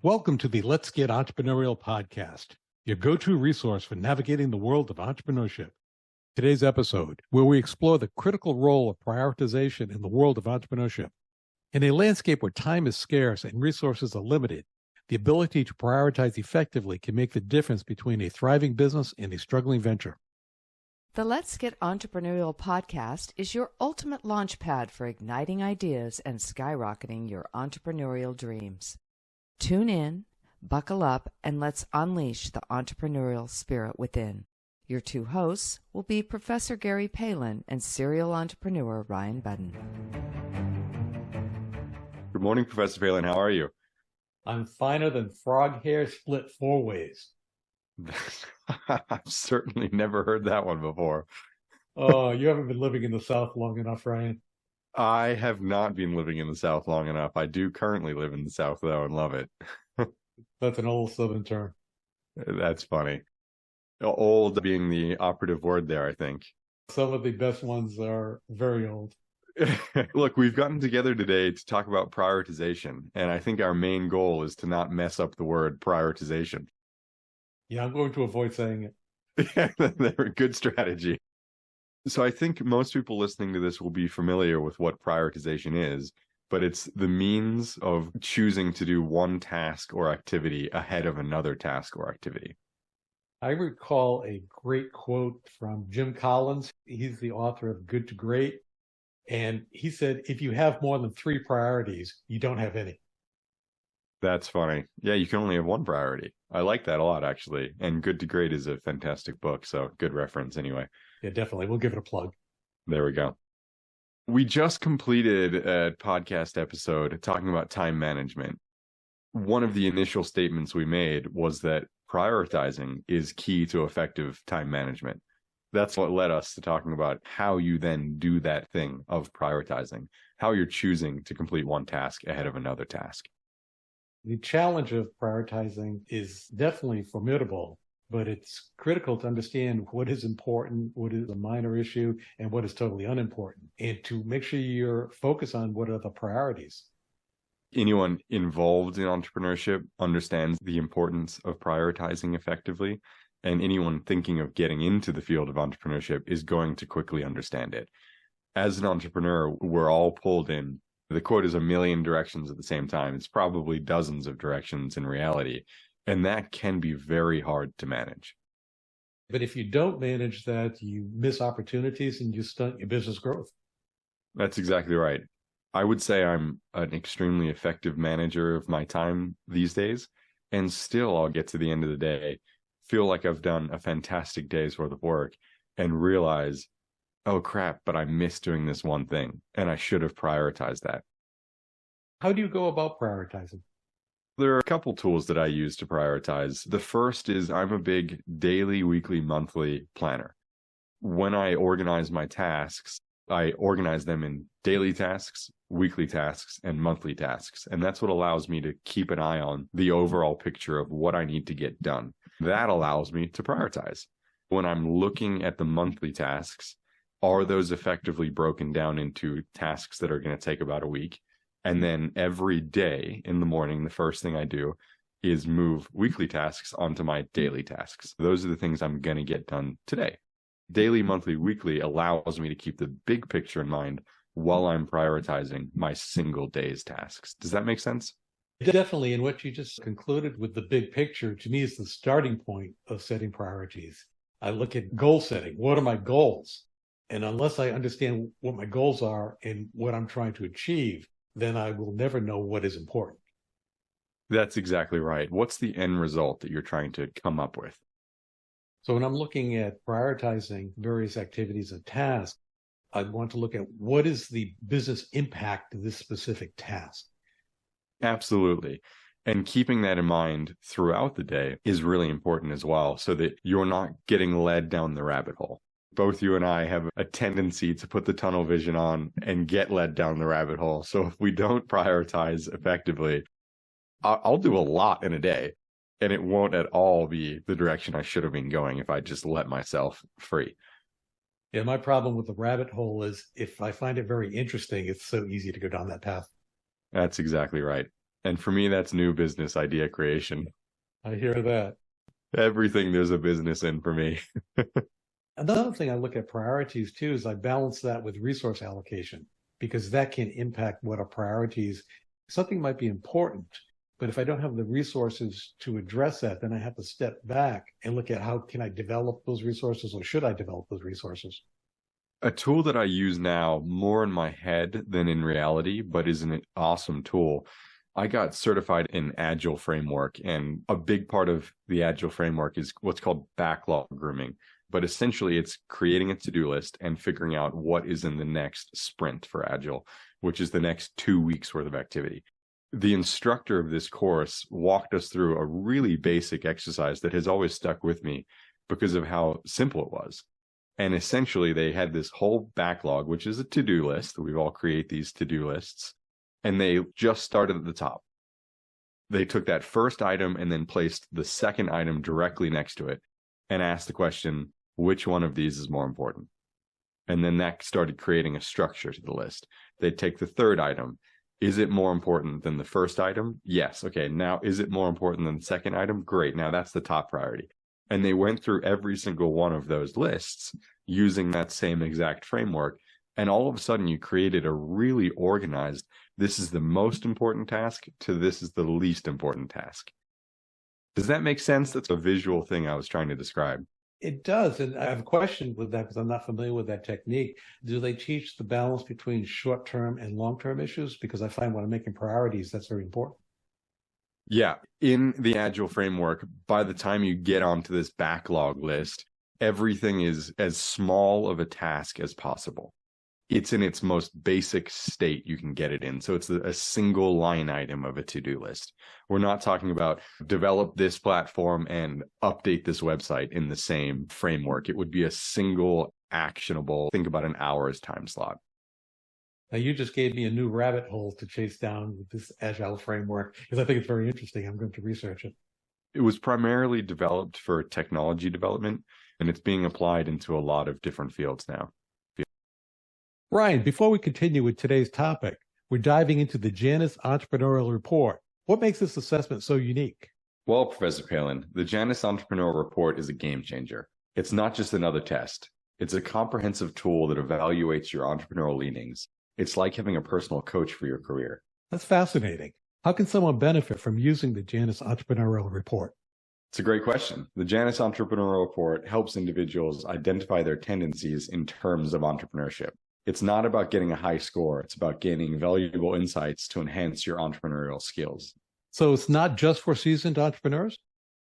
Welcome to the Let's Get Entrepreneurial podcast, your go-to resource for navigating the world of entrepreneurship. Today's episode, where we explore the critical role of prioritization in the world of entrepreneurship. In a landscape where time is scarce and resources are limited, the ability to prioritize effectively can make the difference between a thriving business and a struggling venture. The Let's Get Entrepreneurial podcast is your ultimate launchpad for igniting ideas and skyrocketing your entrepreneurial dreams. Tune in, buckle up, and let's unleash the entrepreneurial spirit within. Your two hosts will be Professor Gary Palin and serial entrepreneur Ryan Budden. Good morning, Professor Palin. How are you? I'm finer than frog hair split four ways. I've certainly never heard that one before. Oh, you haven't been living in the South long enough, Ryan. I have not been living in the South long enough. I do currently live in the South, though, and love it. That's an old Southern term. That's funny. Old being the operative word there, I think. Some of the best ones are very old. Look, we've gotten together today to talk about prioritization, and I think our main goal is to not mess up the word prioritization. Yeah, I'm going to avoid saying it. Good strategy. So I think most people listening to this will be familiar with what prioritization is, but it's the means of choosing to do one task or activity ahead of another task or activity. I recall a great quote from Jim Collins. He's the author of Good to Great. And he said, if you have more than three priorities, you don't have any. That's funny. Yeah, you can only have one priority. I like that a lot, actually. And Good to Great is a fantastic book, so good reference anyway. Yeah, definitely. We'll give it a plug. There we go. We just completed a podcast episode talking about time management. One of the initial statements we made was that prioritizing is key to effective time management. That's what led us to talking about how you then do that thing of prioritizing, how you're choosing to complete one task ahead of another task. The challenge of prioritizing is definitely formidable, but it's critical to understand what is important, what is a minor issue, and what is totally unimportant, and to make sure you're focused on what are the priorities. Anyone involved in entrepreneurship understands the importance of prioritizing effectively, and anyone thinking of getting into the field of entrepreneurship is going to quickly understand it. As an entrepreneur, we're all pulled in. The quote is a million directions at the same time. It's probably dozens of directions in reality, and that can be very hard to manage. But if you don't manage that, you miss opportunities and you stunt your business growth. That's exactly right. I would say I'm an extremely effective manager of my time these days, and still I'll get to the end of the day, feel like I've done a fantastic day's worth of work, and realize, oh crap, but I missed doing this one thing, and I should have prioritized that. How do you go about prioritizing? There are a couple tools that I use to prioritize. The first is I'm a big daily, weekly, monthly planner. When I organize my tasks, I organize them in daily tasks, weekly tasks, and monthly tasks. And that's what allows me to keep an eye on the overall picture of what I need to get done. That allows me to prioritize. When I'm looking at the monthly tasks, are those effectively broken down into tasks that are going to take about a week? And then every day in the morning, the first thing I do is move weekly tasks onto my daily tasks. Those are the things I'm going to get done today. Daily, monthly, weekly allows me to keep the big picture in mind while I'm prioritizing my single day's tasks. Does that make sense? Definitely. And what you just concluded with the big picture, to me, is the starting point of setting priorities. I look at goal setting. What are my goals? And unless I understand what my goals are and what I'm trying to achieve, then I will never know what is important. That's exactly right. What's the end result that you're trying to come up with? So when I'm looking at prioritizing various activities and tasks, I want to look at what is the business impact of this specific task. Absolutely. And keeping that in mind throughout the day is really important as well, so that you're not getting led down the rabbit hole. Both you and I have a tendency to put the tunnel vision on and get led down the rabbit hole. So if we don't prioritize effectively, I'll do a lot in a day, and it won't at all be the direction I should have been going if I just let myself free. Yeah, my problem with the rabbit hole is if I find it very interesting, it's so easy to go down that path. That's exactly right. And for me, that's new business idea creation. I hear that. Everything there's a business in for me. Another thing I look at priorities too is I balance that with resource allocation, because that can impact what are priorities. Something might be important, but if I don't have the resources to address that, then I have to step back and look at how can I develop those resources, or should I develop those resources? A tool that I use now more in my head than in reality, but is an awesome tool. I got certified in Agile framework, and a big part of the Agile framework is what's called backlog grooming. But essentially, it's creating a to-do list and figuring out what is in the next sprint for Agile, which is the next 2 weeks worth of activity. The instructor of this course walked us through a really basic exercise that has always stuck with me because of how simple it was. And essentially, they had this whole backlog, which is a to-do list. We all create these to-do lists. And they just started at the top. They took that first item and then placed the second item directly next to it and asked the question, which one of these is more important? And then that started creating a structure to the list. They'd take the third item. Is it more important than the first item? Yes. Okay. Now, is it more important than the second item? Great. Now that's the top priority. And they went through every single one of those lists using that same exact framework. And all of a sudden you created a really organized, this is the most important task to this is the least important task. Does that make sense? That's a visual thing I was trying to describe. It does. And I have a question with that because I'm not familiar with that technique. Do they teach the balance between short-term and long-term issues? Because I find when I'm making priorities, that's very important. Yeah. In the Agile framework, by the time you get onto this backlog list, everything is as small of a task as possible. It's in its most basic state you can get it in. So it's a single line item of a to-do list. We're not talking about develop this platform and update this website in the same framework. It would be a single actionable, think about an hour's time slot. Now, you just gave me a new rabbit hole to chase down with this Agile framework because I think it's very interesting. I'm going to research it. It was primarily developed for technology development, and it's being applied into a lot of different fields now. Ryan, before we continue with today's topic, we're diving into the Janus Entrepreneurial Report. What makes this assessment so unique? Well, Professor Palin, the Janus Entrepreneurial Report is a game changer. It's not just another test. It's a comprehensive tool that evaluates your entrepreneurial leanings. It's like having a personal coach for your career. That's fascinating. How can someone benefit from using the Janus Entrepreneurial Report? It's a great question. The Janus Entrepreneurial Report helps individuals identify their tendencies in terms of entrepreneurship. It's not about getting a high score. It's about gaining valuable insights to enhance your entrepreneurial skills. So it's not just for seasoned entrepreneurs?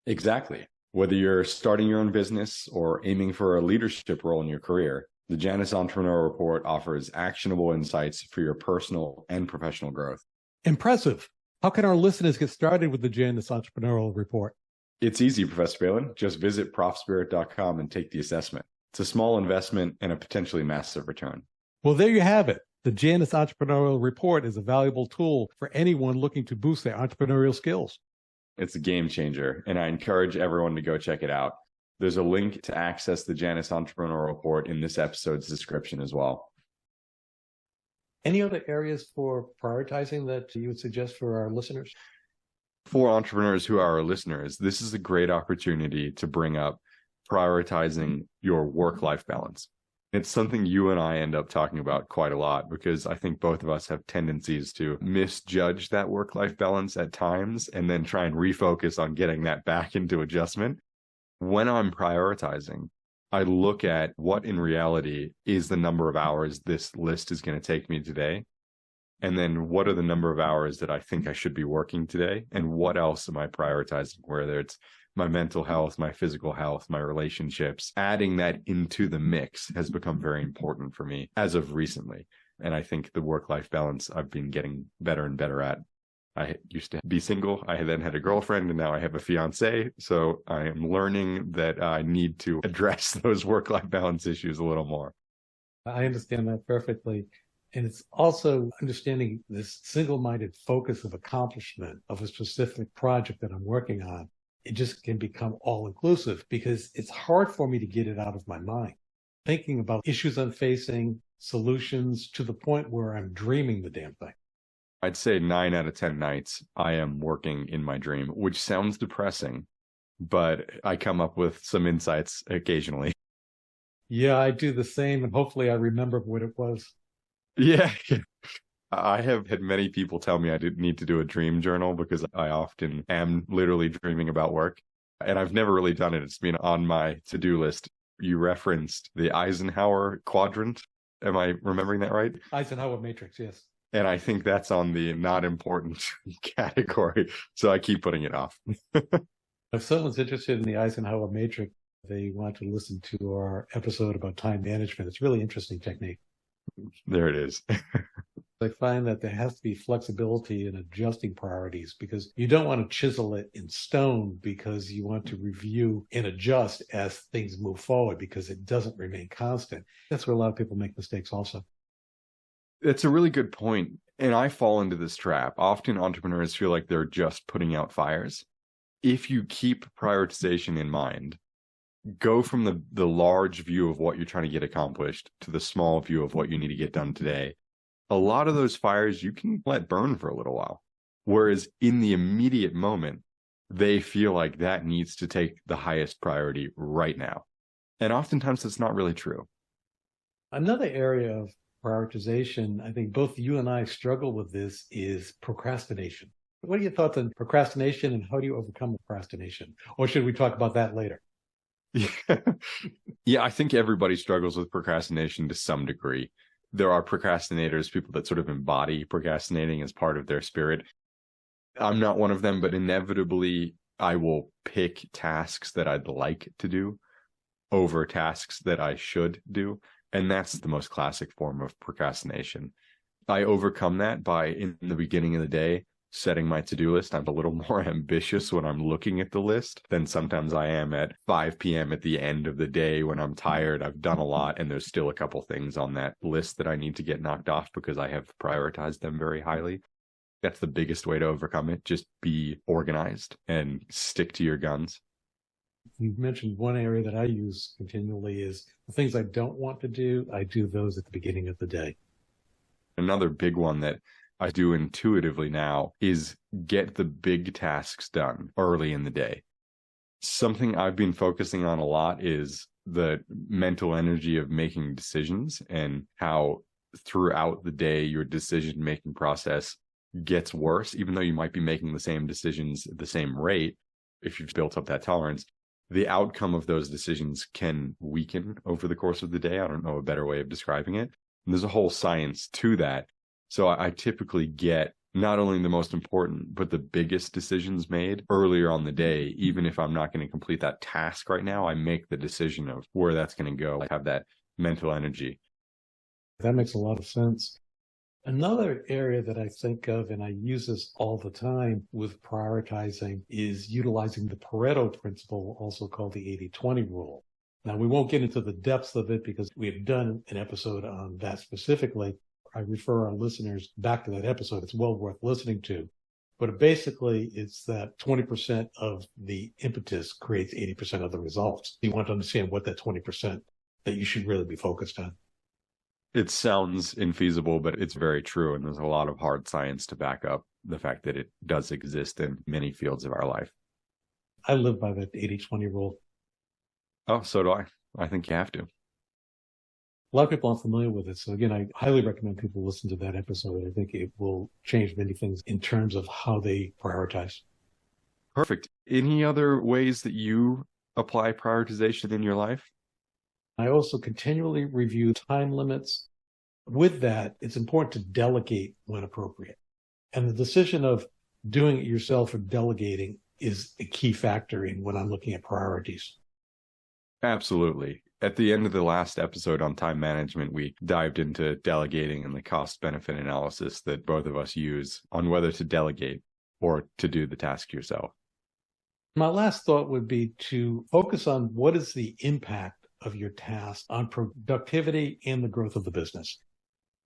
Exactly. Whether you're starting your own business or aiming for a leadership role in your career, the Janus Entrepreneurial Report offers actionable insights for your personal and professional growth. Impressive. How can our listeners get started with the Janus Entrepreneurial Report? It's easy, Professor Palin. Just visit profspirit.com and take the assessment. It's a small investment and a potentially massive return. Well, there you have it. The Janus Entrepreneurial Report is a valuable tool for anyone looking to boost their entrepreneurial skills. It's a game changer, and I encourage everyone to go check it out. There's a link to access the Janus Entrepreneurial Report in this episode's description as well. Any other areas for prioritizing that you would suggest for our listeners? For entrepreneurs who are our listeners, this is a great opportunity to bring up prioritizing your work-life balance. It's something you and I end up talking about quite a lot because I think both of us have tendencies to misjudge that work-life balance at times and then try and refocus on getting that back into adjustment. When I'm prioritizing, I look at what in reality is the number of hours this list is going to take me today. And then what are the number of hours that I think I should be working today? And what else am I prioritizing? Whether it's my mental health, my physical health, my relationships, adding that into the mix has become very important for me as of recently. And I think the work-life balance I've been getting better and better at. I used to be single. I then had a girlfriend and now I have a fiance. So I am learning that I need to address those work-life balance issues a little more. I understand that perfectly. And it's also understanding this single-minded focus of accomplishment of a specific project that I'm working on. It just can become all-inclusive because it's hard for me to get it out of my mind. Thinking about issues I'm facing, solutions to the point where I'm dreaming the damn thing. I'd say 9 out of 10 nights I am working in my dream, which sounds depressing, but I come up with some insights occasionally. Yeah, I do the same, and hopefully I remember what it was. Yeah. I have had many people tell me I did need to do a dream journal because I often am literally dreaming about work. And I've never really done it. It's been on my to-do list. You referenced the Eisenhower quadrant. Am I remembering that right? Eisenhower matrix, yes. And I think that's on the not important category. So I keep putting it off. If someone's interested in the Eisenhower matrix, they want to listen to our episode about time management. It's a really interesting technique. There it is. I find that there has to be flexibility in adjusting priorities because you don't want to chisel it in stone because you want to review and adjust as things move forward because it doesn't remain constant. That's where a lot of people make mistakes also. That's a really good point. And I fall into this trap. Often entrepreneurs feel like they're just putting out fires. If you keep prioritization in mind, go from the large view of what you're trying to get accomplished to the small view of what you need to get done today. A lot of those fires you can let burn for a little while. Whereas in the immediate moment, they feel like that needs to take the highest priority right now. And oftentimes that's not really true. Another area of prioritization, I think both you and I struggle with this, is procrastination. What are your thoughts on procrastination and how do you overcome procrastination? Or should we talk about that later? Yeah, I think everybody struggles with procrastination to some degree. There are procrastinators, people that sort of embody procrastinating as part of their spirit. I'm not one of them, but inevitably I will pick tasks that I'd like to do over tasks that I should do. And that's the most classic form of procrastination. I overcome that by, in the beginning of the day, setting my to-do list. I'm a little more ambitious when I'm looking at the list than sometimes I am at 5 p.m. at the end of the day when I'm tired. I've done a lot and there's still a couple things on that list that I need to get knocked off because I have prioritized them very highly. That's the biggest way to overcome it. Just be organized and stick to your guns. You've mentioned one area that I use continually is the things I don't want to do. I do those at the beginning of the day. Another big one that I do intuitively now is get the big tasks done early in the day. Something I've been focusing on a lot is the mental energy of making decisions and how throughout the day your decision-making process gets worse, even though you might be making the same decisions at the same rate. If you've built up that tolerance, the outcome of those decisions can weaken over the course of the day. I don't know a better way of describing it. And there's a whole science to that. So I typically get not only the most important, but the biggest decisions made earlier on the day. Even if I'm not going to complete that task right now, I make the decision of where that's going to go. I have that mental energy. That makes a lot of sense. Another area that I think of, and I use this all the time with prioritizing, is utilizing the Pareto principle, also called the 80-20 rule. Now, we won't get into the depths of it because we have done an episode on that specifically. I refer our listeners back to that episode. It's well worth listening to. But basically, it's that 20% of the impetus creates 80% of the results. You want to understand what that 20% that you should really be focused on. It sounds infeasible, but it's very true. And there's a lot of hard science to back up the fact that it does exist in many fields of our life. I live by that 80-20 rule. Oh, so do I. I think you have to. A lot of people aren't familiar with it. So again, I highly recommend people listen to that episode. I think it will change many things in terms of how they prioritize. Perfect. Any other ways that you apply prioritization in your life? I also continually review time limits. With that, it's important to delegate when appropriate. And the decision of doing it yourself or delegating is a key factor in when I'm looking at priorities. Absolutely. At the end of the last episode on time management, we dived into delegating and the cost-benefit analysis that both of us use on whether to delegate or to do the task yourself. My last thought would be to focus on what is the impact of your task on productivity and the growth of the business.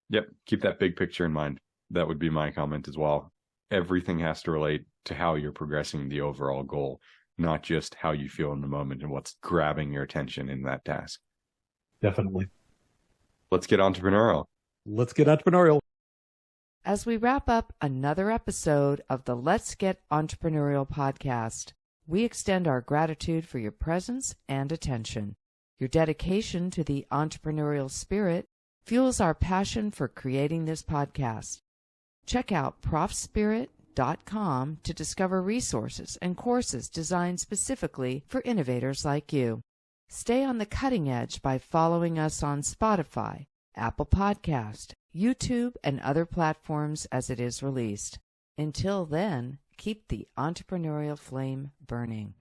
Yep. Keep that big picture in mind. That would be my comment as well. Everything has to relate to how you're progressing the overall goal, not just how you feel in the moment and what's grabbing your attention in that task. Definitely. Let's get entrepreneurial. Let's get entrepreneurial. As we wrap up another episode of the Let's Get Entrepreneurial podcast, we extend our gratitude for your presence and attention. Your dedication to the entrepreneurial spirit fuels our passion for creating this podcast. Check out profspirit.com to discover resources and courses designed specifically for innovators like you. Stay on the cutting edge by following us on Spotify, Apple Podcast, YouTube, and other platforms as it is released. Until then, keep the entrepreneurial flame burning.